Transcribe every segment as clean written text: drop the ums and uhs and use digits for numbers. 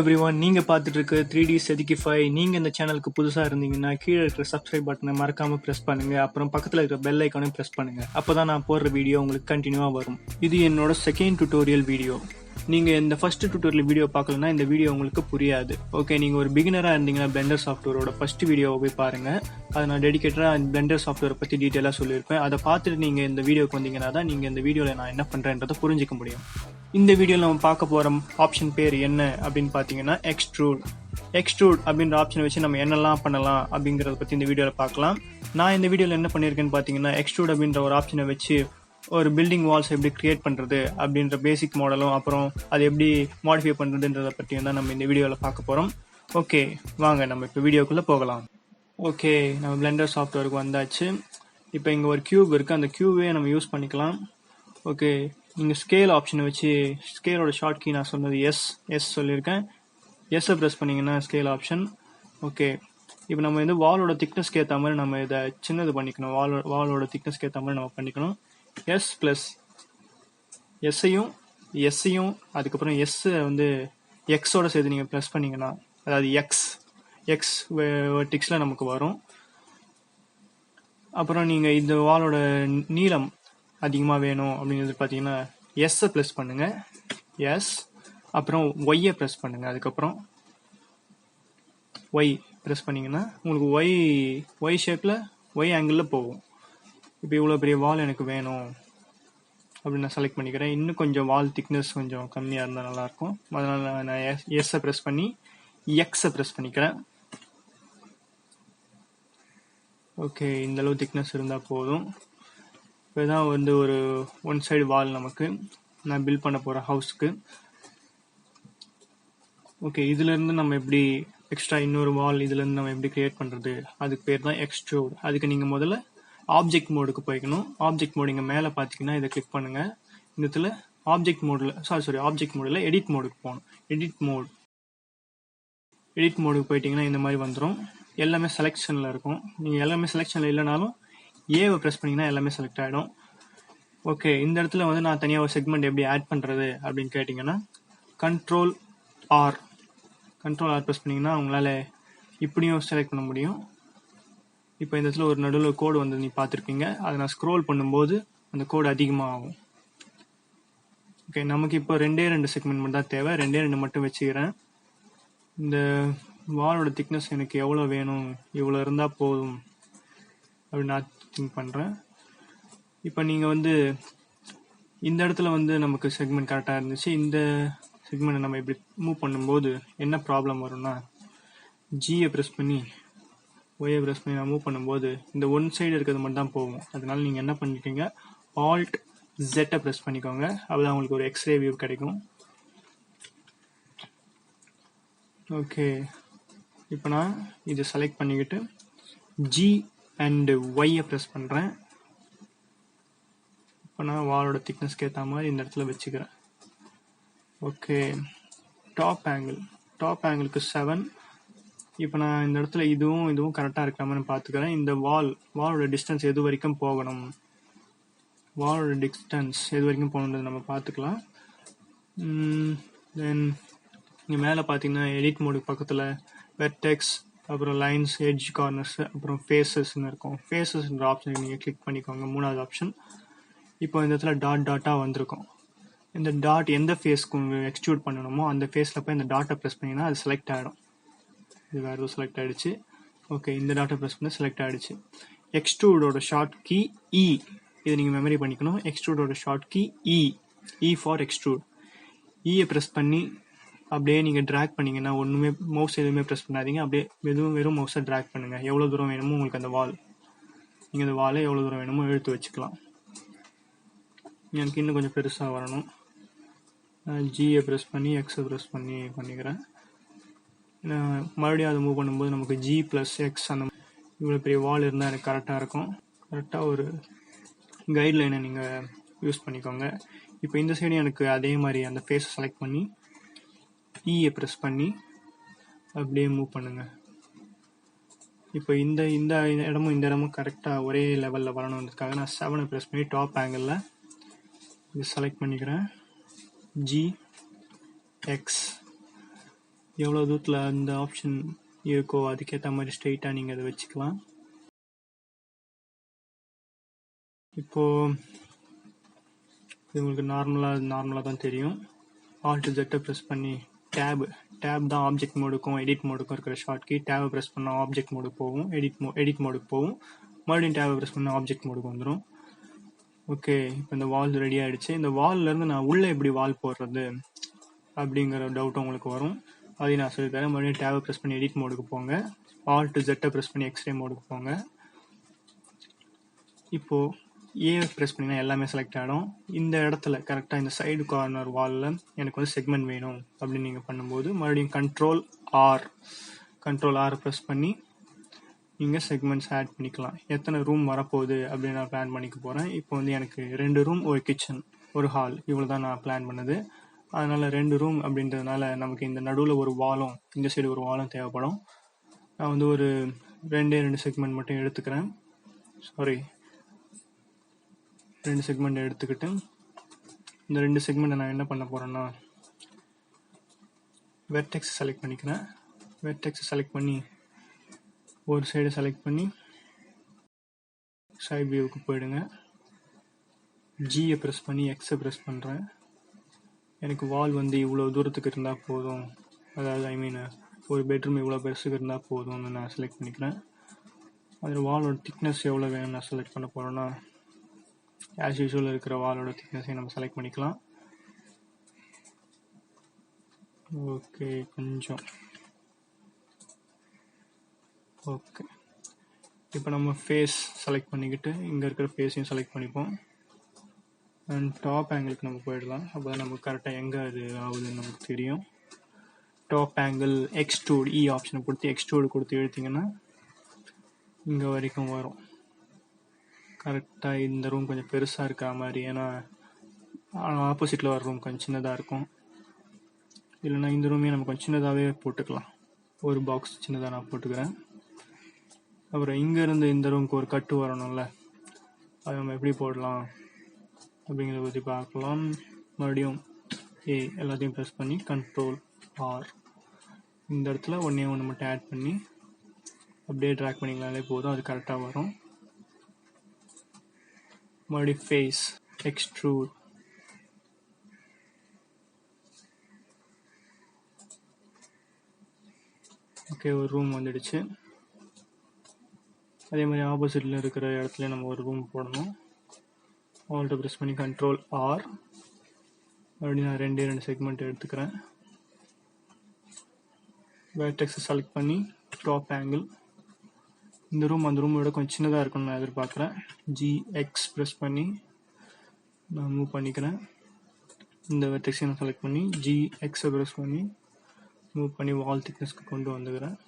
Everyone, நீங்கள் பார்த்துட்டு இருக்க 3D செதுக்கிஃபை. நீங்கள் இந்த சேனலுக்கு புதுசாக இருந்தீங்கன்னா கீழே இருக்கிற சப்ஸ்கிரைப் பட்டனை மறக்காமல் ப்ரெஸ் பண்ணுங்கள். அப்புறம் பக்கத்தில் இருக்கிற பெல் ஐக்கானையும் ப்ரெஸ் பண்ணுங்கள். அப்போ தான் நான் போடுற வீடியோ உங்களுக்கு கண்டினியூவாக வரும். இது என்னோட செகண்ட் டுட்டோரியல் வீடியோ. நீங்கள் இந்த ஃபர்ஸ்ட் டுட்டோரியல் வீடியோ பார்க்கலன்னா இந்த வீடியோ உங்களுக்கு புரியாது. ஓகே, நீங்கள் ஒரு பிகினராக இருந்தீங்கன்னா பிளெண்டர் சாஃப்ட்வேரோட ஃபர்ஸ்ட் வீடியோவை போய் பாருங்கள். அதை நான் டெடிகேட்டடாக பிளெண்டர் சாஃப்ட்வேரை பற்றி டீட்டெயிலாக சொல்லியிருப்பேன். அதை பார்த்துட்டு நீங்கள் இந்த வீடியோக்கு வந்தீங்கன்னா தான் நீங்கள் இந்த வீடியோவில் நான் என்ன பண்ணுறேன்றதை புரிஞ்சிக்க முடியும். இந்த வீடியோவில் நம்ம பார்க்க போகிற ஆப்ஷன் பேர் என்ன அப்படின்னு பார்த்தீங்கன்னா எக்ஸ்ட்ரூட். எக்ஸ்ட்ரூட் அப்படின்ற ஆப்ஷனை வச்சு நம்ம என்னெல்லாம் பண்ணலாம் அப்படிங்கிறத பற்றி இந்த வீடியோவில் பார்க்கலாம். நான் இந்த வீடியோவில் என்ன பண்ணியிருக்கேன்னு பார்த்தீங்கன்னா எக்ஸ்ட்ரூட் அப்படின்ற ஒரு ஆப்ஷனை வச்சு ஒரு பில்டிங் வால்ஸ் எப்படி கிரியேட் பண்ணுறது அப்படின்ற பேசிக் மாடலும் அப்புறம் அதை எப்படி மாடிஃபை பண்ணுறதுன்றதை பற்றியும் தான் நம்ம இந்த வீடியோவில் பார்க்க போகிறோம். ஓகே, வாங்க நம்ம இப்போ வீடியோக்குள்ளே போகலாம். ஓகே, நம்ம பிளெண்டர் சாஃப்ட்வேருக்கு வந்தாச்சு. இப்போ இங்கே ஒரு கியூப் இருக்குது, அந்த கியூபே நம்ம யூஸ் பண்ணிக்கலாம். ஓகே, நீங்கள் ஸ்கேல் ஆப்ஷனை வச்சு ஸ்கேலோட ஷார்ட் கீ நான் சொன்னது எஸ் சொல்லியிருக்கேன். எஸ்ஸை ப்ரெஸ் பண்ணிங்கன்னா ஸ்கேல் ஆப்ஷன். ஓகே, இப்போ நம்ம வந்து வாலோட திக்னஸ்க்கு ஏற்ற மாதிரி நம்ம இதை சின்னது பண்ணிக்கணும். வாலோட திக்னஸ்க்கு ஏற்ற மாதிரி நம்ம பண்ணிக்கணும். எஸ் ப்ளஸ் எஸ்ஸையும் அதுக்கப்புறம் எஸ்ஸை வந்து எக்ஸோட சேர்த்து நீங்கள் ப்ரெஸ் பண்ணிங்கன்னா அதாவது எக்ஸ் வெர்டிக்ஸில் நமக்கு வரும். அப்புறம் நீங்கள் இந்த வாலோட நீளம் அதிகமாக வேணும் அப்படிங்கிறது பார்த்தீங்கன்னா எஸ்ஸை ப்ரெஸ் பண்ணுங்க. எஸ் அப்புறம் ஒய்யை ப்ரெஸ் பண்ணுங்க. அதுக்கப்புறம் ஒய் ப்ரெஸ் பண்ணிங்கன்னா உங்களுக்கு ஒய் ஷேப்பில் ஒய் ஆங்கிளில் போகும். இப்போ இவ்வளோ பெரிய வால் எனக்கு வேணும் அப்படின்னு நான் செலக்ட் பண்ணிக்கிறேன். இன்னும் கொஞ்சம் வால் திக்னஸ் கொஞ்சம் கம்மியாக இருந்தால் நல்லாயிருக்கும். அதனால் நான் எஸ்ஸை ப்ரெஸ் பண்ணி எக்ஸை ப்ரெஸ் பண்ணிக்கிறேன். ஓகே, இந்தளவு திக்னஸ் இருந்தால் போதும். இப்போ தான் வந்து ஒரு ஒன் சைடு வால் நமக்கு நான் பில்ட் பண்ண போகிற ஹவுஸ்க்கு. ஓகே, இதுலேருந்து நம்ம எப்படி எக்ஸ்ட்ரா இன்னொரு வால் இதுலேருந்து நம்ம எப்படி கிரியேட் பண்ணுறது, அதுக்கு பேர் தான் எக்ஸ்ட்ரூட். அதுக்கு நீங்கள் முதல்ல ஆப்ஜெக்ட் மோடுக்கு போய்க்கணும். ஆப்ஜெக்ட் மோடு இங்கே மேலே பார்த்தீங்கன்னா இதை கிளிக் பண்ணுங்கள். இந்த இடத்துல ஆப்ஜெக்ட் மோடில் எடிட் மோடுக்கு போகணும். எடிட் மோடுக்கு போயிட்டீங்கன்னா இந்த மாதிரி வந்துடும். எல்லாமே செலெக்ஷனில் இருக்கும். நீங்கள் எல்லாமே செலெக்ஷனில் இல்லைனாலும் ஏவை ப்ரெஸ் பண்ணிங்கன்னா எல்லாமே செலக்ட் ஆகிடும். ஓகே, இந்த இடத்துல வந்து நான் தனியாக ஒரு செக்மெண்ட் எப்படி ஆட் பண்ணுறது அப்படின்னு கேட்டிங்கன்னா கண்ட்ரோல் ஆர் ப்ரெஸ் பண்ணிங்கன்னா உங்களால் இப்படியும் செலக்ட் பண்ண முடியும். இப்போ இந்த இடத்துல ஒரு நடுவில் கோடு வந்து நீ பார்த்துருப்பீங்க. அதை நான் ஸ்க்ரோல் பண்ணும்போது அந்த கோடு அதிகமாக ஆகும். ஓகே, நமக்கு இப்போ ரெண்டு செக்மெண்ட் மட்டும் தான் தேவை. ரெண்டு மட்டும் வச்சுக்கிறேன். இந்த வாலோட திக்னஸ் எனக்கு எவ்வளோ வேணும், இவ்வளோ இருந்தால் போதும் அப்படின்னு நான் திங்க் பண்ணுறேன். இப்போ நீங்கள் வந்து இந்த இடத்துல வந்து நமக்கு செக்மெண்ட் கரெக்டாக இருந்துச்சு. இந்த செக்மெண்ட்டை நம்ம இப்படி மூவ் பண்ணும்போது என்ன ப்ராப்ளம் வரும்னா ஜியை ப்ரெஸ் பண்ணி ஒய்யை ப்ரெஸ் பண்ணி நான் மூவ் பண்ணும்போது இந்த ஒன் சைடு இருக்கிறது மட்டும் தான் போகும். அதனால நீங்கள் என்ன பண்ணிட்டீங்க, ஆல்ட் ஜெட்டை ப்ரெஸ் பண்ணிக்கோங்க. அப்போதான் உங்களுக்கு ஒரு எக்ஸ்ரே வியூ கிடைக்கும். ஓகே, இப்போ நான் இதை செலக்ட் பண்ணிக்கிட்டு ஜி அண்டு ஒய்யை ப்ரெஸ் பண்ணுறேன். இப்போ நான் வாலோட திக்னஸ்க்கு ஏற்ற மாதிரி இந்த இடத்துல வச்சுக்கிறேன். ஓகே, டாப் ஆங்கிளுக்கு 7. இப்போ நான் இந்த இடத்துல இதுவும் கரெக்டாக இருக்காமனு பார்த்துக்கிறேன். இந்த வாலோட டிஸ்டன்ஸ் எது வரைக்கும் போகணும், போகணுன்றது நம்ம பார்த்துக்கலாம். தென் இங்கே மேலே பார்த்தீங்கன்னா எடிட் மோடுக்கு பக்கத்தில் வெர்டெக்ஸ், அப்புறம் லைன்ஸ், எட்ஜ், கார்னர்ஸ், அப்புறம் ஃபேஸஸ்ன்னு இருக்கும். ஃபேஸஸ்ன்ற ஆப்ஷன் நீங்கள் கிளிக் பண்ணிக்கோங்க, 3வது ஆப்ஷன். இப்போ இந்த இடத்துல டாட்டாக வந்திருக்கும். இந்த டாட் எந்த ஃபேஸ்க்கு எக்ஸ்ட்ரூட் பண்ணணுமோ அந்த ஃபேஸில் போய் இந்த டாட்டை ப்ரெஸ் பண்ணிங்கன்னா அது செலக்ட் ஆகிடும். இது வேறு எதுவும் செலக்ட் ஆகிடுச்சு. ஓகே, இந்த டாட்டை ப்ரெஸ் பண்ணி செலக்ட் ஆகிடுச்சு. எக்ஸ்ட்ரூடோட ஷார்ட் கீ இ, இதை நீங்கள் மெமரி பண்ணிக்கணும். எக்ஸ்ட்ரூடோட short key E for extrude. இயை ப்ரெஸ் பண்ணி அப்படியே நீங்கள் ட்ராக் பண்ணிங்கன்னா ஒன்றுமே மவுஸ் எதுவுமே ப்ரெஸ் பண்ணாதீங்க. அப்படியே வெறும் மவுஸை ட்ராக் பண்ணுங்கள். எவ்வளோ தூரம் வேணுமோ உங்களுக்கு அந்த நீங்கள் அந்த வாலை எவ்வளோ தூரம் வேணுமோ இழுத்து வச்சுக்கலாம். எனக்கு இன்னும் கொஞ்சம் பெருசாக வரணும். நான் ஜியை ப்ரெஸ் பண்ணி எக்ஸை ப்ரெஸ் பண்ணி பண்ணிக்கிறேன். மறுபடியும் அதை மூவ் பண்ணும்போது நமக்கு ஜி ப்ளஸ் எக்ஸ் அந்த இவ்வளோ பெரிய வால் இருந்தால் எனக்கு கரெக்டாக இருக்கும். கரெக்டாக ஒரு கைட்லைனை நீங்கள் யூஸ் பண்ணிக்கோங்க. இப்போ இந்த சைடு எனக்கு அதே மாதிரி அந்த ஃபேஸை செலக்ட் பண்ணி இயை ப்ரெஸ் பண்ணி அப்படியே மூவ் பண்ணுங்கள். இப்போ இந்த இடமும் கரெக்டாக ஒரே லெவலில் வரணுன்றதுக்காக நான் 7 ப்ரெஸ் பண்ணி டாப் ஆங்கிளில் இது செலக்ட் பண்ணிக்கிறேன். ஜி எக்ஸ் எவ்வளோ தூரத்தில் அந்த ஆப்ஷன் இருக்கோ அதுக்கேற்ற மாதிரி ஸ்ட்ரெயிட்டாக நீங்கள் அதை வச்சுக்கலாம். இப்போது இது உங்களுக்கு நார்மலாக தான் தெரியும். ஆல்ட் ஜெட்டை ப்ரெஸ் பண்ணி டேப் தான் ஆப்ஜெக்ட் மோடுக்கும் எடிட் மோடுக்கும் இருக்கிற ஷார்ட் கீ. டேபை ப்ரெஸ் பண்ணால் ஆப்ஜெக்ட் மோடுக்கு போகும், எடிட் மோடுக்கு போகும், மறுபடியும் டேபை ப்ரெஸ் பண்ணால் ஆப்ஜெக்ட் மோடுக்கு வந்துடும். ஓகே, இப்போ இந்த வால் ரெடி ஆகிடுச்சு. இந்த வால்லேருந்து நான் உள்ளே எப்படி வால் போடுறது அப்படிங்கிற டவுட் உங்களுக்கு வரும். அதையும் நான் சொல்லித்தரேன். மறுபடியும் டேபை ப்ரெஸ் பண்ணி எடிட் மோடுக்கு போங்க, ஆல்ட் ஜெட்டை ப்ரெஸ் பண்ணி எக்ஸ்ரே மோடுக்கு போங்க. இப்போது ப்ரெஸ் பண்ணிங்கன்னா எல்லாமே செலக்ட் ஆகிடும். இந்த இடத்துல கரெக்டாக இந்த சைடு கார்னர் வாலில் எனக்கு வந்து செக்மெண்ட் வேணும் அப்படின்னு நீங்கள் பண்ணும்போது மறுபடியும் கண்ட்ரோல் ஆர் ப்ரெஸ் பண்ணி நீங்கள் செக்மெண்ட்ஸ் ஆட் பண்ணிக்கலாம். எத்தனை ரூம் வரப்போகுது அப்படின்னு நான் பிளான் பண்ணிக்க போகிறேன். இப்போ வந்து எனக்கு 2 ரூம், ஒரு கிச்சன், ஒரு ஹால், இவ்வளோ தான் நான் பிளான் பண்ணது. அதனால் 2 ரூம் அப்படின்றதுனால நமக்கு இந்த நடுவில் ஒரு வாலும் இந்த சைடு ஒரு வாலும் தேவைப்படும். நான் வந்து ஒரு 2 செக்மெண்ட் மட்டும் எடுத்துக்கிறேன். 2 செக்மெண்ட் எடுத்துக்கிட்டு இந்த 2 செக்மெண்ட்டை நான் என்ன பண்ண போகிறேன்னா வெர்டெக்ஸ் செலக்ட் பண்ணிக்கிறேன். வெர்டெக்ஸ் செலக்ட் பண்ணி ஒரு சைடு செலக்ட் பண்ணி சைட் வியூவுக்கு போயிடுங்க. ஜியை ப்ரெஸ் பண்ணி எக்ஸை ப்ரெஸ் பண்ணுறேன். எனக்கு வால் வந்து இவ்வளோ தூரத்துக்கு இருந்தால் போதும், அதாவது ஒரு பெட்ரூம் இவ்வளோ பெருசுக்கு இருந்தால் போதும்னு நான் செலக்ட் பண்ணிக்கிறேன். அதில் வாலோட திக்னஸ் எவ்வளோ வேணும்னு நான் செலக்ட் பண்ண போகிறேன்னா ஆஸ் யூஸ்வல் இருக்கிற வாலோட திக்னஸையும் நம்ம செலக்ட் பண்ணிக்கலாம். ஓகே, கொஞ்சம் ஓகே. இப்போ நம்ம ஃபேஸ் செலக்ட் பண்ணிக்கிட்டு இங்கே இருக்கிற ஃபேஸையும் செலக்ட் பண்ணிப்போம். அண்ட் டாப் ஆங்கிளுக்கு நம்ம போயிடலாம். அப்போ தான் நமக்கு கரெக்டாக எங்கே அது ஆகுதுன்னு நமக்கு தெரியும். டாப் ஆங்கிள் எக்ஸ்ட்ரூட் ஆப்ஷனை கொடுத்து இழுத்திங்கன்னா இங்கே வரைக்கும் வரும். கரெக்டாக இந்த ரூம் கொஞ்சம் பெருசாக இருக்கிற மாதிரி, ஏன்னா ஆப்போசிட்டில் வர ரூம் கொஞ்சம் சின்னதாக இருக்கும். இல்லைன்னா இந்த ரூமே நம்ம கொஞ்சம் சின்னதாகவே போட்டுக்கலாம். ஒரு பாக்ஸ் சின்னதாக நான் போட்டுக்கிறேன். அப்புறம் இங்கேருந்து இந்த ரூமுக்கு ஒரு கட்டு வரணும்ல, அது நம்ம எப்படி போடலாம் அப்படிங்கிறத பற்றி பார்க்கலாம். மறுபடியும் எல்லாத்தையும் ப்ரெஸ் பண்ணி கண்ட்ரோல் ஆர் இந்த இடத்துல ஒன்று மட்டும் ஆட் பண்ணி அப்படியே ட்ராக் பண்ணிங்களாலே போதும், அது கரெக்டாக வரும். மறுபடியும் ஃபேஸ் எக்ஸ்ட்ரூட், ஓகே, ஒரு ரூம் வந்துடுச்சு. அதே மாதிரி ஆப்போசிட்டில் இருக்கிற இடத்துல நம்ம ஒரு ரூம் போடணும். ஆல்ட்டை ப்ரெஸ் பண்ணி கண்ட்ரோல் ஆர், மறுபடியும் நான் 2 செக்மெண்ட் எடுத்துக்கிறேன். வெர்டெக்ஸை செலக்ட் பண்ணி டாப் ஆங்கிள், இந்த ரூம் அந்த ரூமை விட கொஞ்சம் சின்னதாக இருக்குன்னு நான் எதிர்பார்க்குறேன். ஜிஎக்ஸ் ப்ரெஸ் பண்ணி நான் மூவ் பண்ணிக்கிறேன். இந்த வெர்டெக்ஸை நான் செலக்ட் பண்ணி ஜிஎக்ஸை ப்ரெஸ் பண்ணி மூவ் பண்ணி வால் திக்னஸ்க்கு கொண்டு வந்துக்கிறேன்.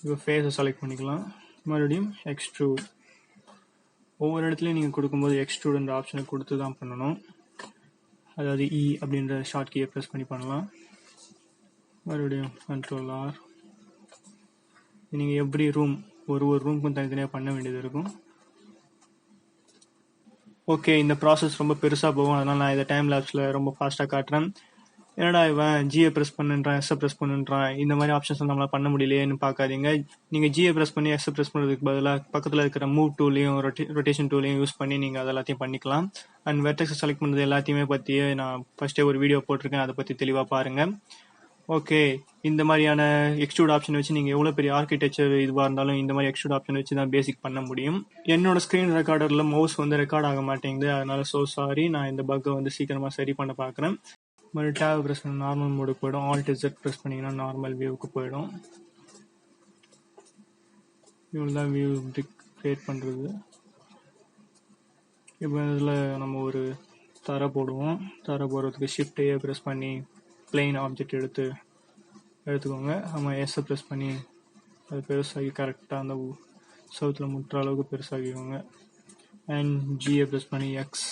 இப்போ ஃபேஸை செலக்ட் பண்ணிக்கலாம். மறுபடியும் எக்ஸ்ட்ரூட், ஒவ்வொரு இடத்துலையும் நீங்கள் கொடுக்கும்போது எக்ஸ்ட்ரூட்ன்ற ஆப்ஷனை கொடுத்து தான் பண்ணணும். அதாவது அப்படின்ற ஷார்ட் கீயை ப்ரெஸ் பண்ணி பண்ணலாம். மறுபடியும் கண்ட்ரோல் ஆர். நீங்கள் எவ்ரி ரூம் ஒரு ரூமுக்கும் தனித்தனியாக பண்ண வேண்டியது இருக்கும். ஓகே, இந்த ப்ராசஸ் ரொம்ப பெருசாக போகும், அதனால் நான் இதை டைம் லேப்ஸில் ரொம்ப ஃபாஸ்ட்டாக காட்டுறேன். என்னடா இவன் ஜியை ப்ரெஸ் பண்ணுன்றான், எஸ்ஸை ப்ரெஸ் பண்ணுன்றான், இந்த மாதிரி ஆப்ஷன்ஸ் நம்மளால் பண்ண முடியலையேன்னு பார்க்காதீங்க. நீங்கள் ஜியை ப்ரெஸ் பண்ணி எஸ்ஸை ப்ரெஸ் பண்ணுறதுக்கு பதிலாக பக்கத்தில் இருக்கிற மூவ் டூலையும் ரொட்டேஷன் டூலையும் யூஸ் பண்ணி நீங்கள் அது எல்லாத்தையும் பண்ணிக்கலாம். அண்ட் வெர்டெக்ஸை செலக்ட் பண்ணுறது எல்லாத்தையுமே பற்றியே நான் ஃபஸ்ட்டே ஒரு வீடியோ போட்டிருக்கேன், அதை பற்றி தெளிவாக பாருங்கள். ஓகே, இந்த மாதிரியான எக்ஸ்ட்ரூட் ஆப்ஷன் வச்சு நீங்கள் எவ்வளோ பெரிய ஆர்கிடெக்சர் இதுவாக இருந்தாலும் இந்த மாதிரி எக்ஸ்ட்ரூட் ஆப்ஷன் வச்சு தான் பேசிக் பண்ண முடியும். என்னோட ஸ்க்ரீன் ரெக்கார்டரில் மவுஸ் வந்து ரெக்கார்ட் ஆக மாட்டேங்குது, அதனால சாரி. நான் இந்த பக்கை வந்து சீக்கிரமாக சரி பண்ண பார்க்குறேன். மறுபடியும் டேப் ப்ரெஸ் பண்ணி நார்மல் மோடுக்கு போய்டும். ஆல்ட் Z ப்ரெஸ் பண்ணிங்கன்னா நார்மல் வியூவுக்கு போயிடும். இவ்வளோ தான் வியூ கிரியேட் பண்ணுறது. இப்போ இதில் நம்ம ஒரு தரை போடுவோம். தரை போடுறதுக்கு ஷிஃப்டையே ப்ரெஸ் பண்ணி பிளெயின் ஆப்ஜெக்ட் எடுத்துக்கோங்க. நம்ம எஸ்ஸை ப்ரெஸ் பண்ணி அது பெருசாகி கரெக்டாக அந்த சவுத்தில் முட்டுற அளவுக்கு பெருசாகிக்கோங்க. அண்ட் ஜியை ப்ரெஸ் பண்ணி எக்ஸ்,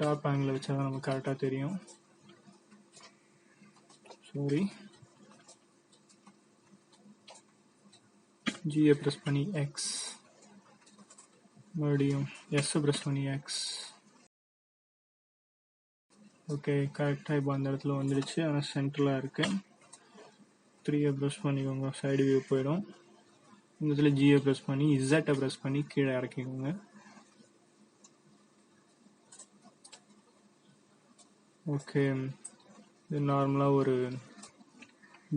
டாப் ஆங்கிள் வச்சா தான் நமக்கு கரெக்டாக தெரியும். ஜியை ப்ரெஸ் பண்ணி எக்ஸ், மறுபடியும் எஸ் ப்ரெஸ் பண்ணி எக்ஸ். ஓகே, கரெக்டாக இப்போ அந்த இடத்துல வந்துடுச்சு. ஆனால் சென்டரில் இருக்கு. 3 ப்ரெஸ் பண்ணிக்கோங்க, சைடு வியூ போயிடும். இந்த இடத்துல ஜியை ப்ரெஸ் பண்ணி இசட்டை ப்ரெஸ் பண்ணி கீழே இறக்கிக்கோங்க. ஓகே, இது நார்மலாக ஒரு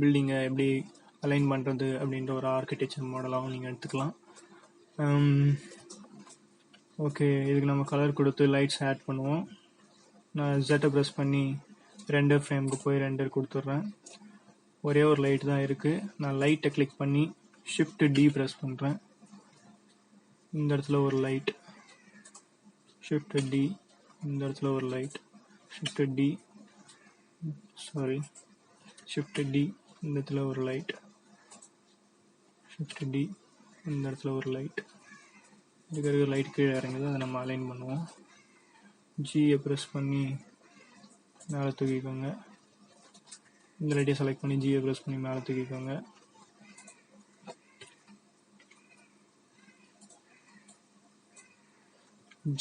பில்டிங்கை எப்படி அலைன் பண்ணுறது அப்படின்ற ஒரு ஆர்கிடெக்சர் மாடலாகவும் நீங்கள் எடுத்துக்கலாம். ஓகே, இதுக்கு நம்ம கலர் கொடுத்து லைட்ஸ் ஆட் பண்ணுவோம். நான் ஜெட்டை ப்ரெஸ் பண்ணி ரெண்டர் ஃப்ரேமுக்கு போய் ரெண்டர் கொடுத்துட்றேன். ஒரே ஒரு லைட் தான் இருக்குது. நான் லைட்டை கிளிக் பண்ணி ஷிஃப்ட் டி ப்ரெஸ் பண்ணுறேன். இந்த இடத்துல ஒரு லைட், ஷிஃப்ட் டி. இந்த இடத்துல ஒரு light, shift D. Shift D. இந்த இடத்துல ஒரு லைட், ஷிஃப்ட் டி. இந்த இடத்துல ஒரு லைட். இதுக்கு லைட் கீழே இறங்குது, அதை நம்ம அலைன் பண்ணுவோம். ஜியை ப்ரெஸ் பண்ணி மேலே தூக்கிக்கோங்க. இந்த லைட்டை செலக்ட் பண்ணி ஜியை ப்ரெஸ் பண்ணி மேலே தூக்கிக்கோங்க.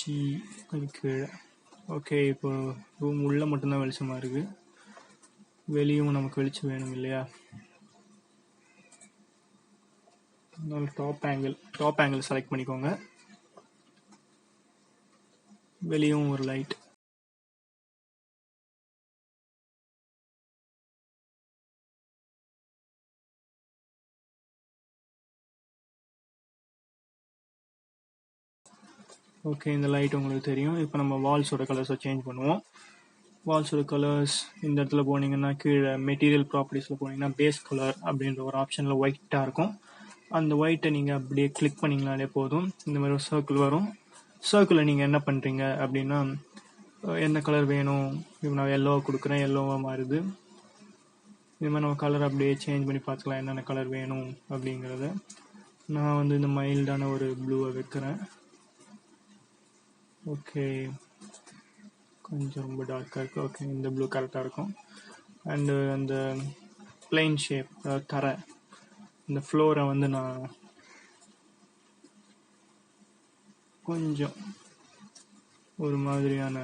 ஜி கொஞ்சம் கீழே. ஓகே, இப்போ ரூம் உள்ள மட்டும்தான் வெளிச்சமாக இருக்குது. வெளியும் நமக்கு வெளிச்சம் வேணும் இல்லையா? டாப் ஆங்கிள் செலக்ட் பண்ணிக்கோங்க. வெளியும் ஒரு லைட். ஓகே, இந்த லைட் உங்களுக்கு தெரியும். இப்போ நம்ம வால்ஸோட கலர்ஸை சேஞ்ச் பண்ணுவோம். வால்ஸோட கலர்ஸ் இந்த இடத்துல போனீங்கன்னா கீழே மெட்டீரியல் ப்ராப்பர்ட்டிஸில் போனீங்கன்னா பேஸ் கலர் அப்படின்ற ஒரு ஆப்ஷனில் ஒயிட்டாக இருக்கும். அந்த ஒயிட்டை நீங்கள் அப்படியே கிளிக் பண்ணிங்கனாலே போதும், இந்த மாதிரி ஒரு சர்க்கிள் வரும். சர்க்கிளில் நீங்கள் என்ன பண்ணுறீங்க அப்படின்னா, என்ன கலர் வேணும், இப்போ நான் எல்லோவாக கொடுக்குறேன், எல்லோவாக மாறுது. இது மாதிரி நம்ம கலர் அப்படியே சேஞ்ச் பண்ணி பார்த்துக்கலாம், என்னென்ன கலர் வேணும் அப்படிங்கிறத. நான் வந்து இந்த மைல்டான ஒரு ப்ளூவை வைக்கிறேன். ஓகே, கொஞ்சம் ரொம்ப டார்க்காக இருக்குது. ஓகே, இந்த ப்ளூ கரெக்டாக இருக்கும். அண்டு அந்த பிளைன் ஷேப், தரை, இந்த ஃப்ளோரை வந்து நான் கொஞ்சம் ஒரு மாதிரியான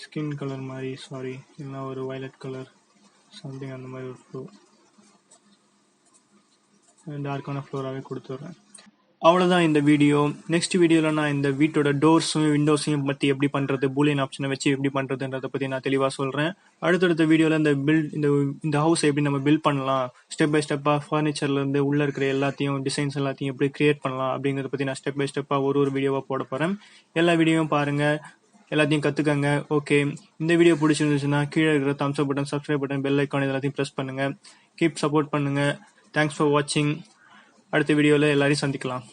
ஸ்கின் கலர் மாதிரி, இல்லைன்னா ஒரு வயலட் கலர் சம்திங், அந்த மாதிரி ஒரு ஃப்ளோர், டார்க்கான ஃப்ளோராகவே கொடுத்துட்றேன். அவ்வளோதான் இந்த வீடியோ. நெக்ஸ்ட் வீடியோவில் நான் இந்த வீட்டோட டோர்ஸையும் விண்டோஸையும் பற்றி எப்படி பண்ணுறது, பூலியன் ஆப்ஷனை வச்சு எப்படி பண்ணுறதுன்றதை பற்றி நான் தெளிவாக சொல்கிறேன். அடுத்தடுத்த வீடியோவில் இந்த ஹவுஸை எப்படி நம்ம பில்ட் பண்ணலாம், ஸ்டெப் பை ஸ்டெப்பாக ஃபர்னிச்சர்லேருந்து உள்ளே இருக்கிற எல்லாத்தையும் டிசைன்ஸ் எல்லாத்தையும் எப்படி கிரியேட் பண்ணலாம் அப்படிங்கிறத பற்றி நான் ஸ்டெப் பை ஸ்டெப்பாக ஒரு வீடியோவாக போட போகிறேன். எல்லா வீடியோவும் பாருங்கள், எல்லாத்தையும் கற்றுக்கங்க. ஓகே, இந்த வீடியோ பிடிச்சிருந்துச்சுன்னா கீழே இருக்கிற தம்ஸ் அப் button, subscribe button, bell icon எல்லாத்தையும் ப்ரெஸ் பண்ணுங்கள். கீப் சப்போர்ட் பண்ணுங்கள். தேங்க்ஸ் ஃபார் வாட்சிங். அடுத்த வீடியோவில் எல்லாரையும் சந்திக்கலாம்.